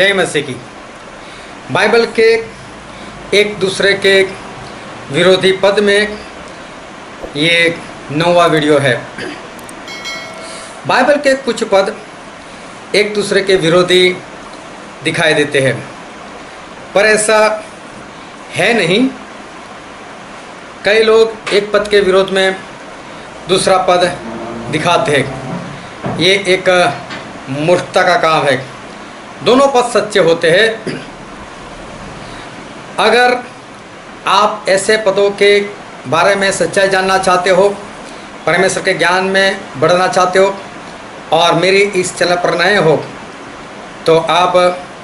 जय मसीह की। बाइबल के एक दूसरे के विरोधी पद में ये 9वां वीडियो है। बाइबल के कुछ पद एक दूसरे के विरोधी दिखाई देते हैं, पर ऐसा है नहीं। कई लोग एक पद के विरोध में दूसरा पद दिखाते हैं। ये एक मूर्खता का काम है। दोनों पद सच्चे होते हैं। अगर आप ऐसे पदों के बारे में सच्चाई जानना चाहते हो, परमेश्वर के ज्ञान में बढ़ना चाहते हो और मेरी इस चैनल पर नए हो, तो आप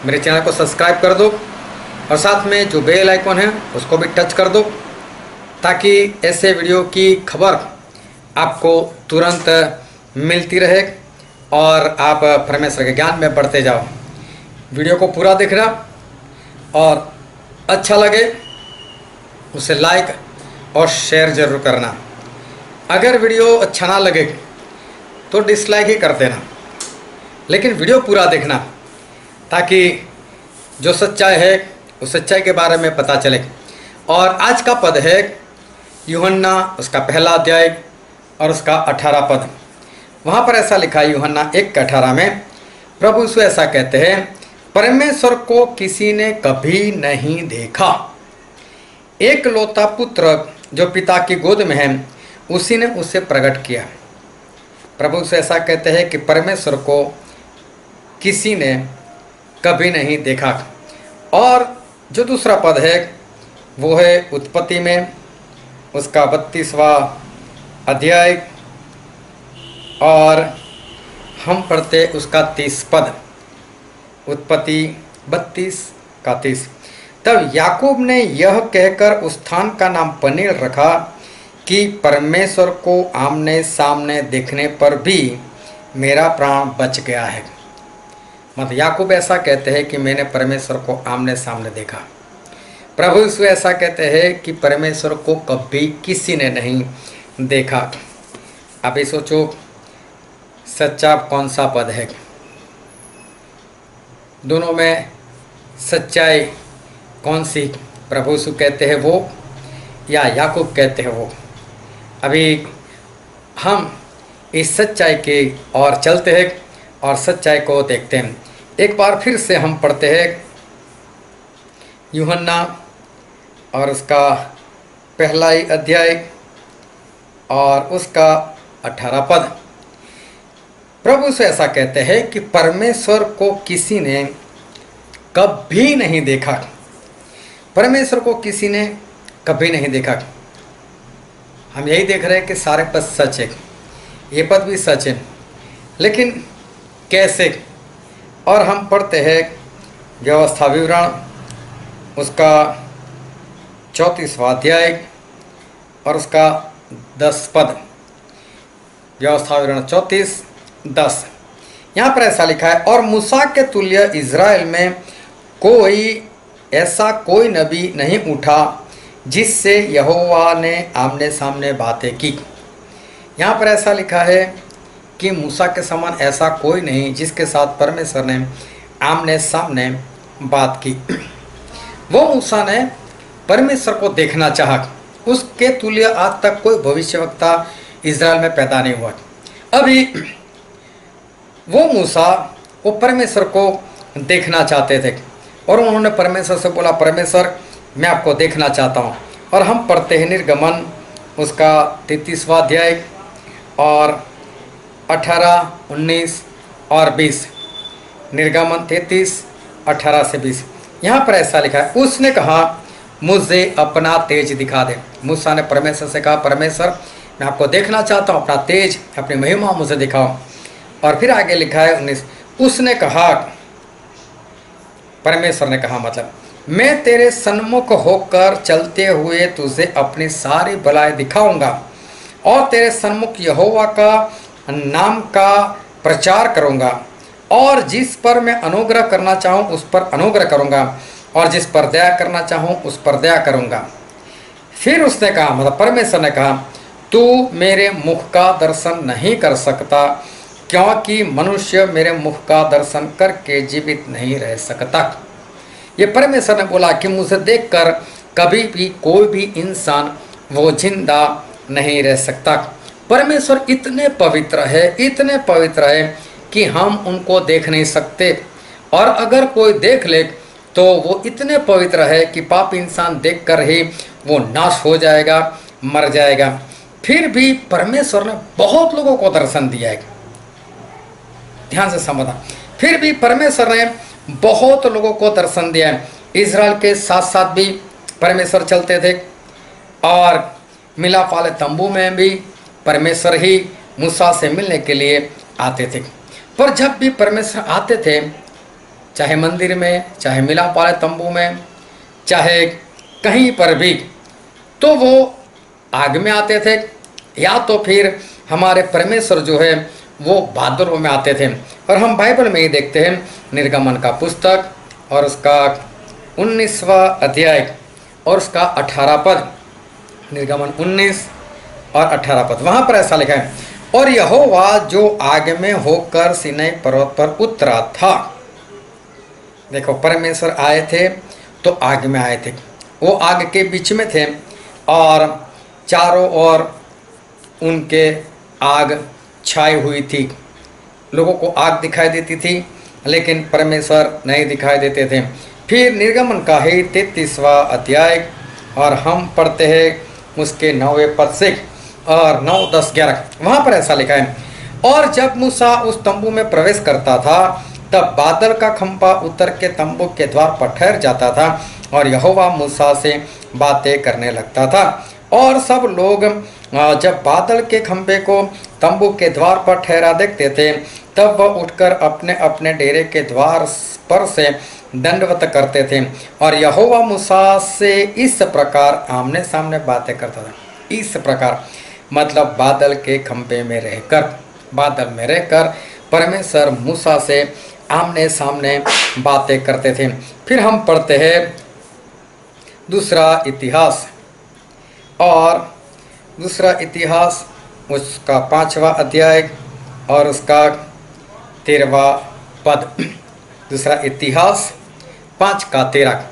मेरे चैनल को सब्सक्राइब कर दो और साथ में जो बेल आइकॉन है उसको भी टच कर दो, ताकि ऐसे वीडियो की खबर आपको तुरंत मिलती रहे और आप परमेश्वर के ज्ञान में बढ़ते जाओ। वीडियो को पूरा देखना और अच्छा लगे उसे लाइक और शेयर ज़रूर करना। अगर वीडियो अच्छा ना लगे तो डिसलाइक ही कर देना, लेकिन वीडियो पूरा देखना ताकि जो सच्चाई है उस सच्चाई के बारे में पता चले। और आज का पद है यूहन्ना उसका पहला अध्याय और उसका 18 पद। वहाँ पर ऐसा लिखा है यूहन्ना 1:18 में, प्रभु यीशु ऐसा कहते हैं, परमेश्वर को किसी ने कभी नहीं देखा, एक लौता पुत्र जो पिता की गोद में है उसी ने उसे प्रकट किया। प्रभु यीशु ऐसा कहते हैं कि परमेश्वर को किसी ने कभी नहीं देखा। और जो दूसरा पद है वो है उत्पत्ति में उसका 32वां अध्याय और हम पढ़ते उसका 30 पद। उत्पत्ति 32:30। तब याकूब ने यह कहकर उस स्थान का नाम पनीर रखा कि परमेश्वर को आमने सामने देखने पर भी मेरा प्राण बच गया है। मतलब याकूब ऐसा कहते हैं कि मैंने परमेश्वर को आमने सामने देखा। प्रभु यीशु ऐसा कहते हैं कि परमेश्वर को कभी किसी ने नहीं देखा। अभी सोचो सच्चा कौन सा पद है? दोनों में सच्चाई कौन सी? प्रभु यीशु कहते हैं वो या याकूब कहते हैं वो? अभी हम इस सच्चाई के और चलते हैं और सच्चाई को देखते हैं। एक बार फिर से हम पढ़ते हैं यूहन्ना और उसका पहला ही अध्याय और उसका 18 पद। प्रभु से ऐसा कहते हैं कि परमेश्वर को किसी ने कभी नहीं देखा। परमेश्वर को किसी ने कभी नहीं देखा। हम यही देख रहे हैं कि सारे पद सच है, ये पद भी सच है, लेकिन कैसे? और हम पढ़ते हैं व्यवस्था विवरण उसका 34वां अध्याय और उसका 10 पद। व्यवस्था विवरण 34:10। यहाँ पर ऐसा लिखा है, और मूसा के तुल्य इज़राइल में कोई नबी नहीं उठा जिससे यहोवा ने आमने सामने बातें की। यहाँ पर ऐसा लिखा है कि मूसा के समान ऐसा कोई नहीं जिसके साथ परमेश्वर ने आमने सामने बात की। वो मूसा ने परमेश्वर को देखना चाहा, उसके तुल्य आज तक कोई भविष्यवक्ता इज़राइल में पैदा नहीं हुआ। अभी वो मूसा वो परमेश्वर को देखना चाहते थे और उन्होंने परमेश्वर से बोला, परमेश्वर मैं आपको देखना चाहता हूँ। और हम पढ़ते हैं निर्गमन उसका 33वां अध्याय और 18, 19 और 20। निर्गमन 33, 18 से 20। यहाँ पर ऐसा लिखा है, उसने कहा मुझे अपना तेज दिखा दे। मूसा ने परमेश्वर से कहा, परमेश्वर मैं आपको देखना चाहता हूँ, अपना तेज अपनी महिमा मुझे दिखाओ। और फिर आगे लिखा है 19, उसने कहा, परमेश्वर ने कहा मतलब मैं तेरे सन्मुख होकर चलते हुए तुझे अपनी सारी भलाई दिखाऊंगा और तेरे सन्मुख यहोवा का नाम का प्रचार करूंगा, और जिस पर मैं अनुग्रह करना चाहूँ उस पर अनुग्रह करूंगा और जिस पर दया करना चाहूँ उस पर दया करूंगा। फिर उसने कहा मतलब परमेश्वर ने कहा, तू मेरे मुख का दर्शन नहीं कर सकता, क्योंकि मनुष्य मेरे मुख का दर्शन करके जीवित नहीं रह सकता। ये परमेश्वर ने बोला कि मुझे देखकर कभी भी कोई भी इंसान वो जिंदा नहीं रह सकता। परमेश्वर इतने पवित्र है, इतने पवित्र है कि हम उनको देख नहीं सकते, और अगर कोई देख ले तो वो इतने पवित्र है कि पाप इंसान देखकर ही वो नाश हो जाएगा, मर जाएगा। फिर भी परमेश्वर ने बहुत लोगों को दर्शन दिया है, ध्यान से समझना। फिर भी परमेश्वर ने बहुत लोगों को दर्शन दिया है। इज़राइल के साथ साथ भी परमेश्वर चलते थे, और मिलाप वाले तंबू में भी परमेश्वर ही मूसा से मिलने के लिए आते थे। पर जब भी परमेश्वर आते थे, चाहे मंदिर में, चाहे मिलाप वाले तंबू में, चाहे कहीं पर भी, तो वो आग में आते थे, या तो फिर हमारे परमेश्वर जो है वो बादलों में आते थे। और हम बाइबल में ही देखते हैं, निर्गमन का पुस्तक और उसका 19वां अध्याय और उसका 18 पद, निर्गमन 19 और 18 पद, वहाँ पर ऐसा लिखा है, और यहोवा जो आग में होकर सीनै पर्वत पर उतरा था। देखो, परमेश्वर आए थे तो आग में आए थे, वो आग के बीच में थे, और चारों ओर उनके आग छाई हुई थी। लोगों को आग दिखाई देती थी, लेकिन परमेश्वर नहीं दिखाई देते थे। फिर निर्गमन का ही 33वां अध्याय, और हम पढ़ते हैं उसके 9वें पद से और 9, 10, 11, वहाँ पर ऐसा लिखा है, और जब मूसा उस तंबू में प्रवेश करता था तब बादल का खंभा उतर के तंबू के द्वार पर ठहर जाता था, और यहोवा मूसा से बातें करने लगता था। और सब लोग जब बादल के खंभे को तंबू के द्वार पर ठहरा देखते थे, तब वह उठकर अपने अपने डेरे के द्वार पर से दंडवत करते थे, और यहोवा मूसा से इस प्रकार आमने सामने बातें करता था। इस प्रकार मतलब बादल के खंभे में रहकर, बादल में रहकर परमेश्वर मूसा से आमने सामने बातें करते थे। फिर हम पढ़ते हैं दूसरा इतिहास, और दूसरा इतिहास उसका 5वां अध्याय और उसका 13वां पद। दूसरा इतिहास 5 का 13।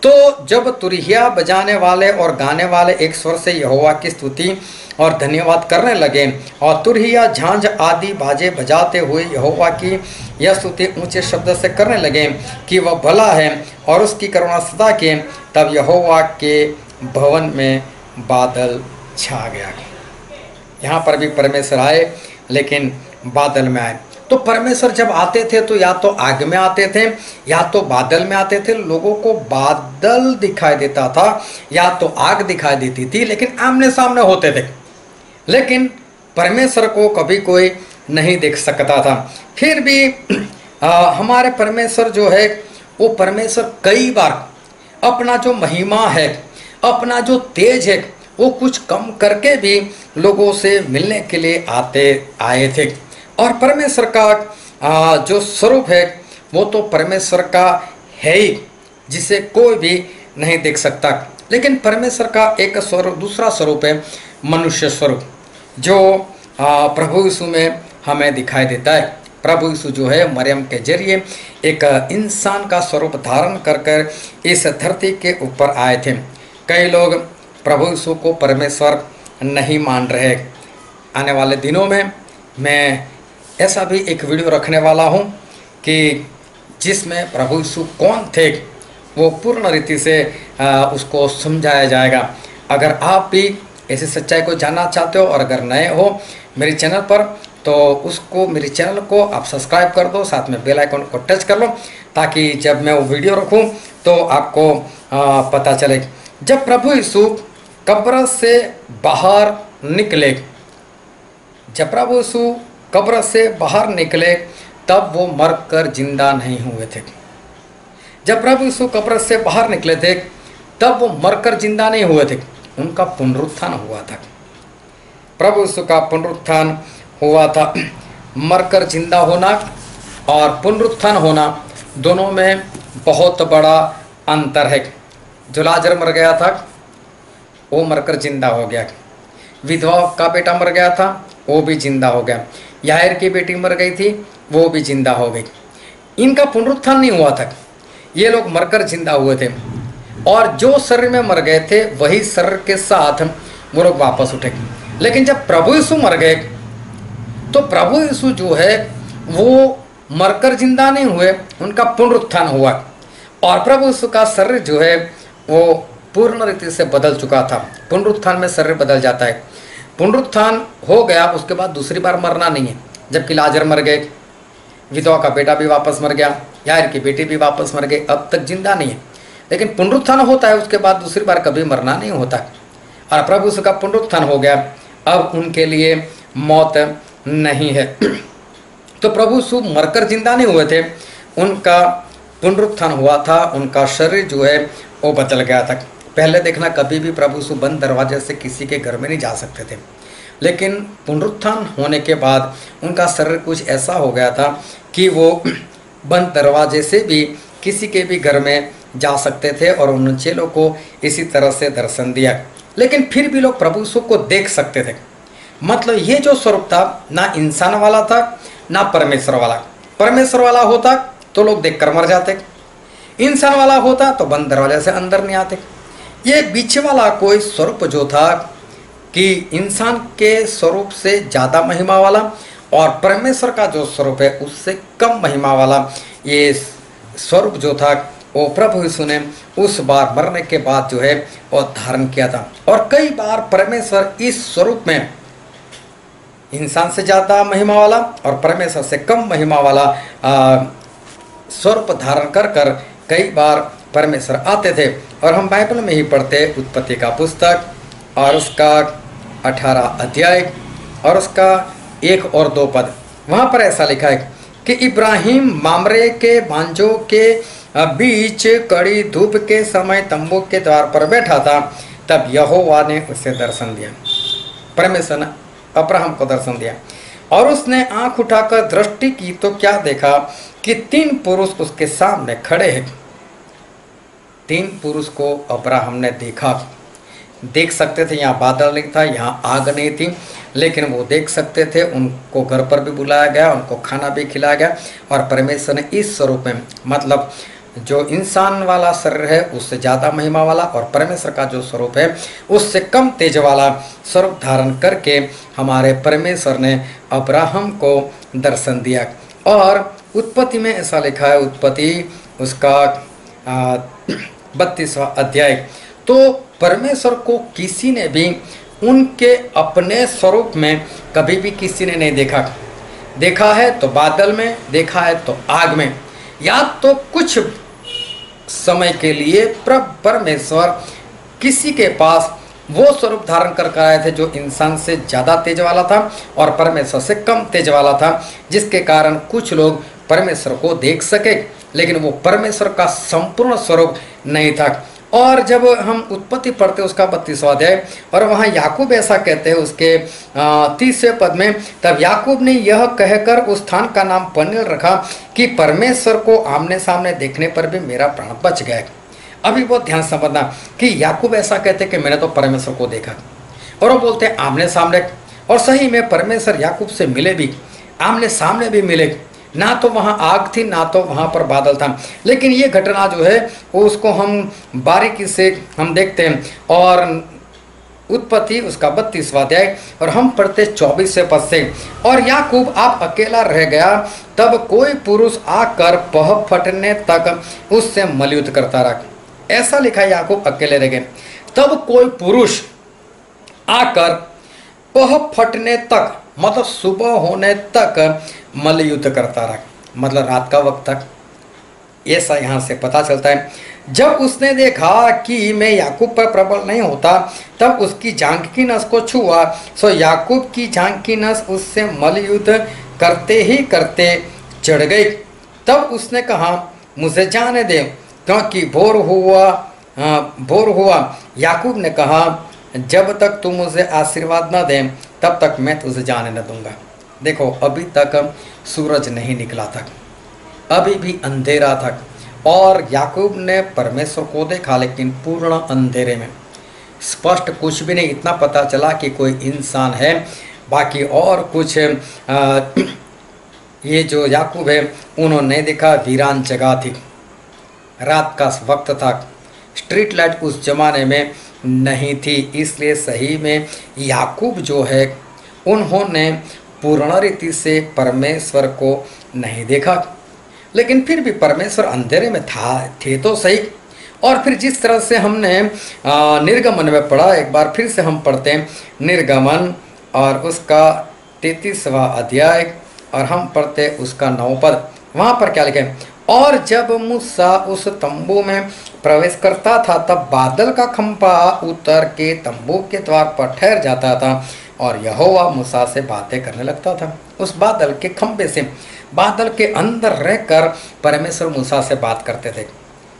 तो जब तुरहिया बजाने वाले और गाने वाले एक स्वर से यहोवा की स्तुति और धन्यवाद करने लगे, और तुरहिया, झांझ आदि बाजे बजाते हुए यहोवा की यह स्तुति ऊंचे शब्द से करने लगे कि वह भला है और उसकी करुणा सदा की, तब यहोवा के भवन में बादल छा गया। यहाँ पर भी परमेश्वर आए, लेकिन बादल में आए। तो परमेश्वर जब आते थे तो या तो आग में आते थे, या तो बादल में आते थे। लोगों को बादल दिखाई देता था या तो आग दिखाई देती थी, लेकिन आमने सामने होते थे, लेकिन परमेश्वर को कभी कोई नहीं देख सकता था। फिर भी हमारे परमेश्वर जो है वो परमेश्वर कई बार अपना जो महिमा है, अपना जो तेज है, वो कुछ कम करके भी लोगों से मिलने के लिए आए थे। और परमेश्वर का जो स्वरूप है वो तो परमेश्वर का है ही, जिसे कोई भी नहीं देख सकता। लेकिन परमेश्वर का एक स्वरूप, दूसरा स्वरूप है मनुष्य स्वरूप, जो प्रभु यीशु में हमें दिखाई देता है। प्रभु यीशु जो है मरियम के जरिए एक इंसान का स्वरूप धारण कर इस धरती के ऊपर आए थे। कई लोग प्रभु यीशु को परमेश्वर नहीं मान रहे। आने वाले दिनों में मैं ऐसा भी एक वीडियो रखने वाला हूं कि जिसमें प्रभु यीशु कौन थे वो पूर्ण रीति से उसको समझाया जाएगा। अगर आप भी ऐसी सच्चाई को जानना चाहते हो और अगर नए हो मेरे चैनल पर, तो उसको, मेरे चैनल को आप सब्सक्राइब कर दो, साथ में बेल आइकन को टच कर लो, ताकि जब मैं वो वीडियो रखूं तो आपको पता चले। जब प्रभु यीशु कब्र से बाहर निकले, जब प्रभु यीशु कब्र से बाहर निकले, तब वो मरकर जिंदा नहीं हुए थे। जब प्रभु यीशु कब्र से बाहर निकले थे, तब वो मरकर जिंदा नहीं हुए थे, उनका पुनरुत्थान हुआ था। प्रभु यीशु का पुनरुत्थान हुआ था। मरकर जिंदा होना और पुनरुत्थान होना दोनों में बहुत बड़ा अंतर है। जो लाजर मर गया था वो मरकर जिंदा हो गया, विधवा का बेटा मर गया था वो भी जिंदा हो गया। यायर की बेटी मर गई थी, वो भी जिंदा हो गई। इनका पुनरुत्थान नहीं हुआ था, ये लोग मरकर जिंदा हुए थे, और जो शरीर में मर गए थे वही शरीर के साथ वो लोग वापस उठे। लेकिन जब प्रभु यीशु मर गए तो प्रभु यीशु जो है वो मरकर जिंदा नहीं हुए, उनका पुनरुत्थान हुआ, और प्रभु यीशु का शरीर जो है वो पूर्ण रीति से बदल चुका था। पुनरुत्थान में शरीर बदल जाता है, पुनरुत्थान हो गया उसके बाद दूसरी बार मरना नहीं है। जबकि लाजर मर गए, विधवा का बेटा भी वापस मर गया, यायर की बेटी भी वापस मर गई, अब तक जिंदा नहीं है, लेकिन पुनरुत्थान होता है, उसके बाद दूसरी बार कभी मरना नहीं होता। और प्रभु यीशु का पुनरुत्थान हो गया, अब उनके लिए मौत नहीं है। तो प्रभु यीशु मरकर जिंदा नहीं हुए थे, उनका पुनरुत्थान हुआ था, उनका शरीर जो है वो बदल गया था। पहले देखना, कभी भी प्रभु यीशु बंद दरवाजे से किसी के घर में नहीं जा सकते थे, लेकिन पुनरुत्थान होने के बाद उनका शरीर कुछ ऐसा हो गया था कि वो बंद दरवाजे से भी किसी के भी घर में जा सकते थे, और उन चेलों को इसी तरह से दर्शन दिया। लेकिन फिर भी लोग प्रभु यीशु को देख सकते थे। मतलब ये जो स्वरूप था ना इंसान वाला था ना परमेश्वर वाला। परमेश्वर वाला होता तो लोग देखकर मर जाते, इंसान वाला होता तो बंद दरवाजे से अंदर नहीं आते। ये बीच वाला कोई स्वरूप जो था कि इंसान के स्वरूप से ज़्यादा महिमा वाला और परमेश्वर का जो स्वरूप है उससे कम महिमा वाला, ये स्वरूप जो था वो प्रभु यीशु ने उस बार मरने के बाद जो है वो धारण किया था। और कई बार परमेश्वर इस स्वरूप में इंसान से ज़्यादा महिमा वाला और परमेश्वर से कम महिमा वाला स्वरूप धारण कर कर कई बार परमेश्वर आते थे। और हम बाइबल में ही पढ़ते उत्पत्ति का पुस्तक और उसका 18 अध्याय और उसका 1 और 2 पद, वहाँ पर ऐसा लिखा है कि इब्राहिम मामरे के बांजों के बीच कड़ी धूप के समय तंबू के द्वार पर बैठा था, तब यहोवा ने उसे दर्शन दिया। परमेश्वर ने अब्राहम को दर्शन दिया और उसने आंख उठाकर दृष्टि की तो क्या देखा कि 3 पुरुष उसके सामने खड़े हैं। 3 पुरुष को अब्राहम ने देखा, देख सकते थे। यहाँ बादल नहीं था, यहाँ आग नहीं थी, लेकिन वो देख सकते थे। उनको घर पर भी बुलाया गया, उनको खाना भी खिलाया गया, और परमेश्वर ने इस स्वरूप में, मतलब जो इंसान वाला शरीर है उससे ज़्यादा महिमा वाला और परमेश्वर का जो स्वरूप है उससे कम तेज वाला स्वरूप धारण करके हमारे परमेश्वर ने अब्राहम को दर्शन दिया। और उत्पत्ति में ऐसा लिखा है, उत्पत्ति उसका 32वां अध्याय, तो परमेश्वर को किसी ने भी उनके अपने स्वरूप में कभी भी किसी ने नहीं देखा। देखा है तो बादल में, देखा है तो आग में, या तो कुछ समय के लिए परमेश्वर किसी के पास वो स्वरूप धारण कर आए थे जो इंसान से ज़्यादा तेज वाला था और परमेश्वर से कम तेज वाला था, जिसके कारण कुछ लोग परमेश्वर को देख सके, लेकिन वो परमेश्वर का संपूर्ण स्वरूप नहीं था। और जब हम उत्पत्ति पढ़ते उसका 32वां अध्याय, और वहाँ याकूब ऐसा कहते हैं उसके 30वें पद में, तब याकूब ने यह कहकर उस स्थान का नाम पनीएल रखा कि परमेश्वर को आमने सामने देखने पर भी मेरा प्राण बच गया। अभी बहुत ध्यान समझना कि याकूब ऐसा कहते कि मैंने तो परमेश्वर को देखा, और वो बोलते हैं आमने सामने, और सही में परमेश्वर याकूब से मिले भी, आमने सामने भी मिले। ना तो वहाँ आग थी ना तो वहाँ पर बादल था, लेकिन ये घटना जो है वो उसको हम बारीकी से हम देखते हैं। और उत्पत्ति उसका 32वां अध्याय और हम पढ़ते 24वें पद से, और याकूब आप अकेला रह गया, तब कोई पुरुष आकर पह फटने तक उससे मलयुद्ध करता रहा। ऐसा लिखा है, याकूब अकेले रह गए, तब कोई पुरुष आकर पह फटने तक, मतलब सुबह होने तक मल्लयुद्ध करता रहा, मतलब रात का वक्त तक। ऐसा यहाँ से पता चलता है। जब उसने देखा कि मैं याकूब पर प्रबल नहीं होता, तब उसकी जांघ की नस को छुआ, सो याकूब की जांघ की नस उससे मल्लयुद्ध करते ही करते चढ़ गई। तब उसने कहा मुझे जाने दे, क्योंकि भोर हुआ। याकूब ने कहा जब तक तू मुझे आशीर्वाद न दे तब तक मैं तुझे जाने न दूंगा। देखो अभी तक सूरज नहीं निकला था, अभी भी अंधेरा था, और याकूब ने परमेश्वर को देखा लेकिन पूर्ण अंधेरे में, स्पष्ट कुछ भी नहीं। इतना पता चला कि कोई इंसान है बाकी और कुछ ये जो याकूब है उन्होंने देखा। वीरान जगह थी, रात का वक्त था, स्ट्रीट लाइट उस जमाने में नहीं थी, इसलिए सही में याकूब जो है उन्होंने पूर्ण रीति से परमेश्वर को नहीं देखा। लेकिन फिर भी परमेश्वर अंधेरे में थे तो सही। और फिर जिस तरह से हमने निर्गमन में पढ़ा, एक बार फिर से हम पढ़ते हैं निर्गमन और उसका 33वां अध्याय, और हम पढ़ते उसका 9 पद। वहाँ पर क्या लिखे, और जब मूसा उस तंबू में प्रवेश करता था तब बादल का खंभा उतर के तंबू के द्वार पर ठहर जाता था और यहोवा मूसा से बातें करने लगता था। उस बादल के खंभे से, बादल के अंदर रहकर परमेश्वर मूसा से बात करते थे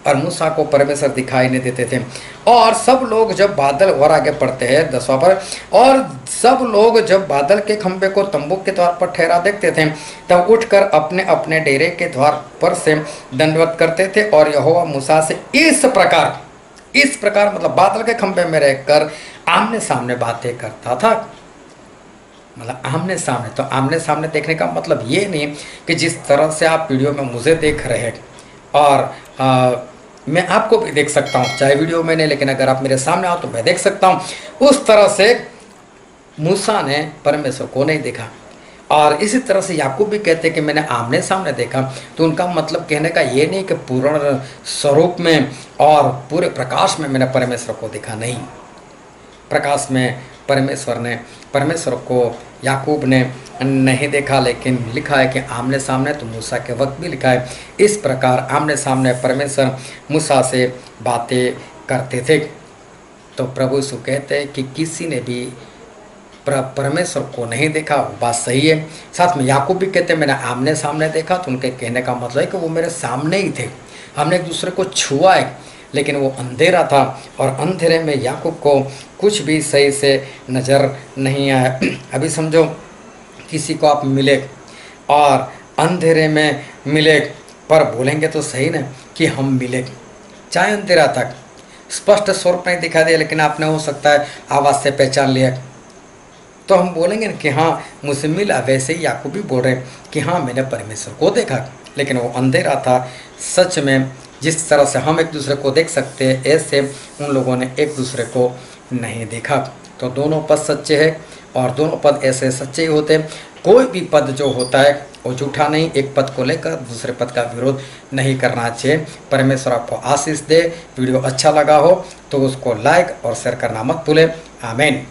और मूसा को परमेश्वर दिखाई नहीं देते थे। और सब लोग जब बादल, और आगे पढ़ते हैं 10वां पर, और सब लोग जब बादल के खंभे को तंबू के द्वार पर ठहरा देखते थे तब उठकर अपने अपने डेरे के द्वार पर से दंडवत करते थे और यहोवा मूसा से इस प्रकार मतलब बादल के खंभे में रहकर आमने सामने बातें करता था। मतलब आमने सामने, तो आमने सामने देखने का मतलब ये नहीं कि जिस तरह से आप वीडियो में मुझे देख रहे हैं और मैं आपको भी देख सकता हूँ, चाहे वीडियो में नहीं, लेकिन अगर आप मेरे सामने आओ तो मैं देख सकता हूँ। उस तरह से मूसा ने परमेश्वर को नहीं देखा। और इसी तरह से याकूब भी कहते हैं कि मैंने आमने सामने देखा। तो उनका मतलब कहने का ये नहीं कि पूर्ण स्वरूप में और पूरे प्रकाश में मैंने परमेश्वर को देखा, नहीं। प्रकाश में परमेश्वर को याकूब ने नहीं देखा, लेकिन लिखा है कि आमने सामने, तो मूसा के वक्त भी लिखा है इस प्रकार आमने सामने परमेश्वर मूसा से बातें करते थे। तो प्रभु यीशु कहते हैं कि किसी ने भी परमेश्वर को नहीं देखा, वो बात सही है। साथ में याकूब भी कहते हैं मैंने आमने सामने देखा, तो उनके कहने का मतलब है कि वो मेरे सामने ही थे, हमने एक दूसरे को छुआ है, लेकिन वो अंधेरा था और अंधेरे में याकूब को कुछ भी सही से नज़र नहीं आया। अभी समझो किसी को आप मिले और अंधेरे में मिले, पर बोलेंगे तो सही ना कि हम मिले, चाहे अंधेरा तक स्पष्ट स्वरूप नहीं दिखा दिया, लेकिन आपने हो सकता है आवाज़ से पहचान लिया, तो हम बोलेंगे कि हाँ मुझसे मिला। वैसे ही याकूब भी बोल रहे कि हाँ मैंने परमेश्वर को देखा, लेकिन वो अंधेरा था। सच में जिस तरह से हम एक दूसरे को देख सकते हैं, ऐसे उन लोगों ने एक दूसरे को नहीं देखा। तो दोनों पद सच्चे हैं और दोनों पद ऐसे सच्चे ही होते हैं। कोई भी पद जो होता है वो झूठा नहीं, एक पद को लेकर दूसरे पद का विरोध नहीं करना चाहिए। परमेश्वर आपको आशीष दे। वीडियो अच्छा लगा हो तो उसको लाइक और शेयर करना मत भूलें। आमीन।